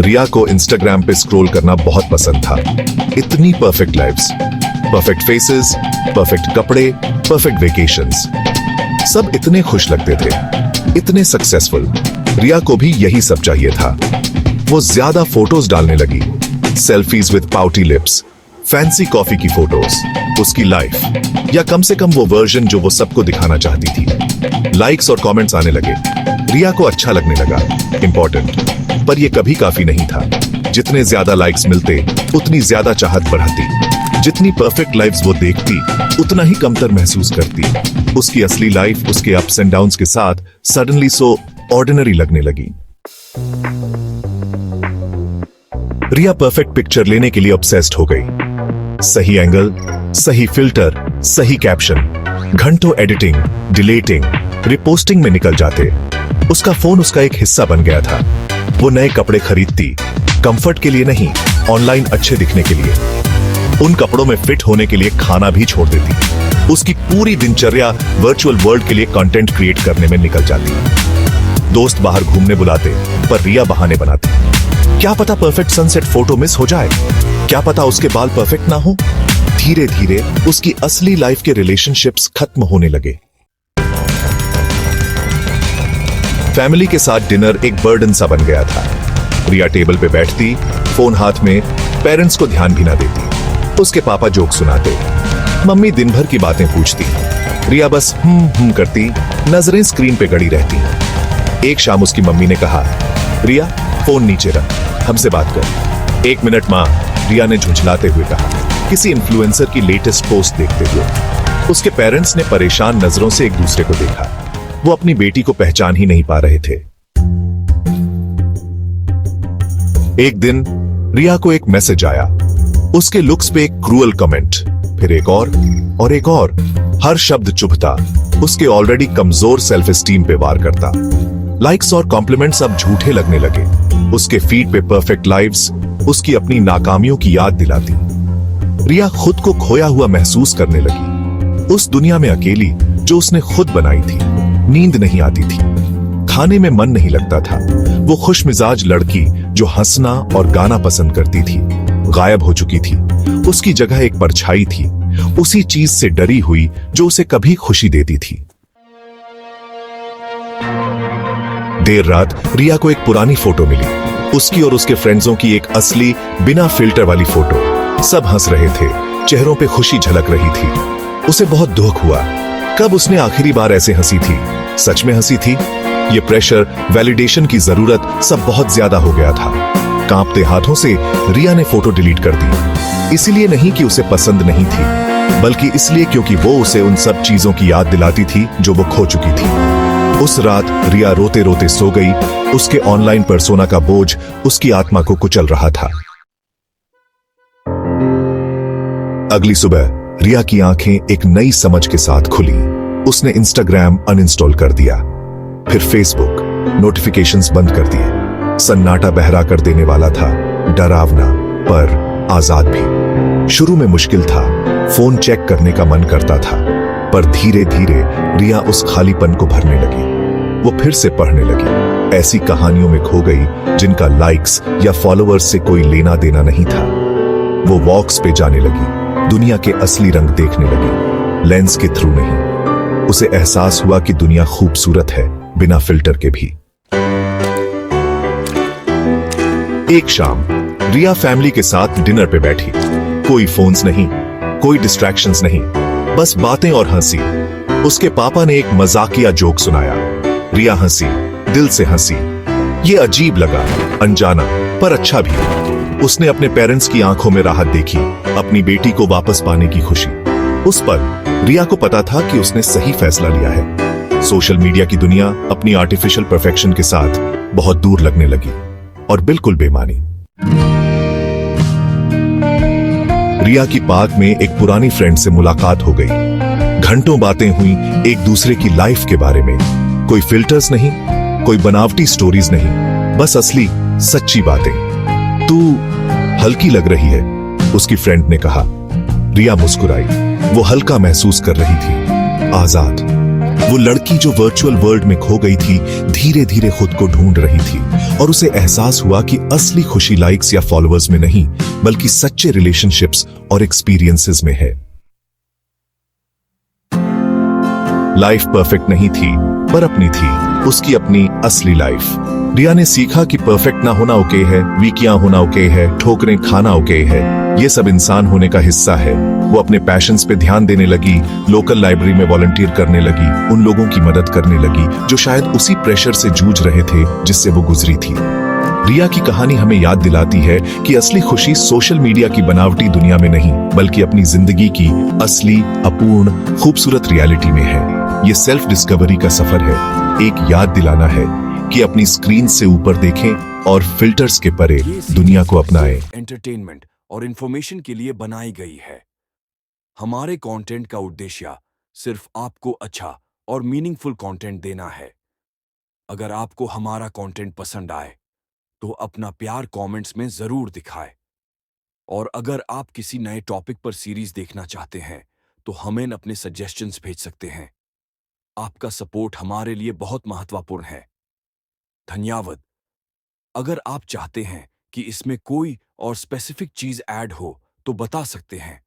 रिया को इंस्टाग्राम पे स्क्रॉल करना बहुत पसंद था। इतनी perfect lifes, perfect faces, perfect कपड़े, परफेक्ट वेकेशंस, सब इतने खुश लगते थे, इतने सक्सेसफुल। रिया को भी यही सब चाहिए था। वो ज्यादा फोटोज डालने लगी, selfies with pouty lips, fancy coffee की फोटोज, उसकी लाइफ, या कम से कम वो वर्जन जो वो सबको दिखाना चाहती थी। लाइक्स और कमेंट्स आने लगे, रिया को अच्छा लगने लगा, इंपॉर्टेंट। पर ये कभी काफी नहीं था। जितने ज्यादा लाइक्स मिलते उतनी ज्यादा चाहत बढ़ती। जितनी परफेक्ट लाइफ्स वो देखती उतना ही कमतर महसूस करती। उसकी असली लाइफ उसके अप्स एंड डाउन्स के साथ सडनली सो ऑर्डिनरी लगने लगी। रिया परफेक्ट पिक्चर लेने के लिए ऑब्सेस्ड हो गई। सही एंगल, सही फिल्टर, सही कैप्शन, घंटों एडिटिंग, डिलीटिंग, रिपोस्टिंग में निकल जाते। उसका फोन उसका एक हिस्सा बन गया था। वो नए कपड़े खरीदती, कंफर्ट के लिए नहीं, ऑनलाइन अच्छे दिखने के लिए। उन कपड़ों में फिट होने के लिए खाना भी छोड़ देती। उसकी पूरी दिनचर्या वर्चुअल वर्ल्ड के लिए कंटेंट क्रिएट करने में निकल जाती। दोस्त बाहर घूमने बुलाते, पर रिया बहाने बनाती। क्या पता परफेक्ट सनसेट फोटो मिस हो जाए, क्या पता उसके बाल परफेक्ट ना हो। धीरे धीरे उसकी असली लाइफ के रिलेशनशिप्स खत्म होने लगे। फैमिली के साथ डिनर एक बर्डन सा बन गया था। रिया टेबल पे बैठती, फोन हाथ में, पेरेंट्स को ध्यान भी ना देती। उसके पापा जोक सुनाते, मम्मी दिन भर की बातें पूछती। रिया बस करती, नजरें स्क्रीन पे गड़ी रहती। एक शाम उसकी मम्मी ने कहा, रिया फोन नीचे रख, हमसे बात कर। 1 मिनट मां, रिया ने झुंझलाते हुए कहा, किसी इन्फ्लुएंसर की लेटेस्ट पोस्ट देखते हुए। उसके पेरेंट्स ने परेशान नजरों से एक दूसरे को देखा। वो अपनी बेटी को पहचान ही नहीं पा रहे थे। एक दिन रिया को एक मैसेज आया। उसके लुक्स पे एक क्रूअल कमेंट, फिर एक और एक और। हर शब्द चुभता, उसके ऑलरेडी कमजोर सेल्फ एस्टीम पे वार करता। लाइक्स और कॉम्प्लीमेंट्स अब झूठे लगने लगे। उसके फीड पे परफेक्ट लाइव्स उसकी अपनी नाकामियों की याद दिलाती। रिया खुद को खोया हुआ महसूस करने लगी, उस दुनिया में अकेली जो उसने खुद बनाई थी। नींद नहीं आती थी, खाने में मन नहीं लगता था। वो खुशमिजाज लड़की जो हंसना और गाना पसंद करती थी, गायब हो चुकी थी। उसकी जगह एक परछाई थी, उसी चीज से डरी हुई जो उसे कभी खुशी देती थी। देर रात रिया को एक पुरानी फोटो मिली, उसकी और उसके फ्रेंड्सों की एक असली बिना फिल्टर वाली फोटो। सब हंस रहे थे, चेहरों पे खुशी झलक रही थी। उसे बहुत दुख हुआ। कब उसने आखिरी बार ऐसे हंसी थी? सच में हंसी थी? ये प्रेशर, वैलिडेशन की जरूरत सब बहुत ज्यादा हो गया था। कांपते हाथों से रिया ने फोटो डिलीट कर दी। इसलिए नहीं कि उसे पसंद नहीं थी, बल्कि इसलिए क्योंकि वो उसे उन सब चीजों की याद दिलाती थी जो वो खो चुकी थी। उस रात रिया रोते रोते सो गई। उसके ऑनलाइन पर्सोना का बोझ उसकी आत्मा को कुचल रहा था। अगली सुबह रिया की आंखें एक नई समझ के साथ खुली। उसने इंस्टाग्राम अनइंस्टॉल कर दिया, फिर फेसबुक, नोटिफिकेशंस बंद कर दिए। सन्नाटा बहरा कर देने वाला था, डरावना पर आजाद भी। शुरू में मुश्किल था, फोन चेक करने का मन करता था, पर धीरे धीरे रिया उस खालीपन को भरने लगी। वो फिर से पढ़ने लगी, ऐसी कहानियों में खो गई जिनका लाइक्स या फॉलोअर्स से कोई लेना देना नहीं था। वो वॉक्स पे जाने लगी, दुनिया के असली रंग देखने लगी, लेंस के थ्रू नहीं। उसे एहसास हुआ कि दुनिया खूबसूरत है, बिना फिल्टर के भी। एक शाम रिया फैमिली के साथ डिनर पे बैठी। कोई फोन्स नहीं, कोई डिस्ट्रैक्शंस नहीं, बस बातें और हंसी। उसके पापा ने एक मजाकिया जोक सुनाया। रिया हंसी, दिल से हंसी। ये अजीब लगा, अनजाना पर अच्छा भी। उसने अपने पेरेंट्स की आंखों में राहत देखी, अपनी बेटी को वापस पाने की खुशी। उस पर रिया को पता था कि उसने सही फैसला लिया है। सोशल मीडिया की दुनिया अपनी आर्टिफिशियल परफेक्शन के साथ बहुत दूर लगने लगी, और बिल्कुल बेमानी। रिया की पार्क में एक पुरानी फ्रेंड से मुलाकात हो गई। घंटों बातें हुई एक दूसरे की लाइफ के बारे में। कोई फिल्टर्स नहीं, कोई बनावटी स्टोरीज नहीं, बस असली सच्ची बातें। तू हल्की लग रही है, उसकी फ्रेंड ने कहा। रिया मुस्कुराई। वो हल्का महसूस कर रही थी, आजाद। वो लड़की जो वर्चुअल वर्ल्ड में खो गई थी, धीरे धीरे खुद को ढूंढ रही थी और उसे एहसास हुआ कि असली खुशी लाइक्स या फॉलोअर्स में नहीं, बल्कि सच्चे रिलेशनशिप्स और एक्सपीरियंसेस में है। लाइफ परफेक्ट नहीं थी, पर अपनी थी, उसकी अपनी असली लाइफ। रिया ने सीखा कि परफेक्ट ना होना ओके है, वीकियां होना ओके है, ठोकरें खाना ओके है। ये सब इंसान होने का हिस्सा है। वो अपने पैशंस पे ध्यान देने लगी, लोकल लाइब्रेरी में वॉलंटियर करने लगी, उन लोगों की मदद करने लगी जो शायद उसी प्रेशर से जूझ रहे थे जिससे वो गुजरी थी। रिया की कहानी हमें याद दिलाती है कि असली खुशी सोशल मीडिया की बनावटी दुनिया में नहीं, बल्कि अपनी जिंदगी की असली, अपूर्ण, खूबसूरत रियलिटी में है। ये सेल्फ डिस्कवरी का सफर है, एक याद दिलाना है कि अपनी स्क्रीन से ऊपर देखें और फिल्टर्स के परे दुनिया को अपनाएं। एंटरटेनमेंट और इंफॉर्मेशन के लिए बनाई गई है। हमारे कंटेंट का उद्देश्य सिर्फ आपको अच्छा और मीनिंगफुल कंटेंट देना है। अगर आपको हमारा कंटेंट पसंद आए तो अपना प्यार कमेंट्स में जरूर दिखाएं। और अगर आप किसी नए टॉपिक पर सीरीज देखना चाहते हैं तो हमें अपने सजेशंस भेज सकते हैं। आपका सपोर्ट हमारे लिए बहुत महत्वपूर्ण है। धन्यवाद। अगर आप चाहते हैं कि इसमें कोई और स्पेसिफिक चीज ऐड हो तो बता सकते हैं।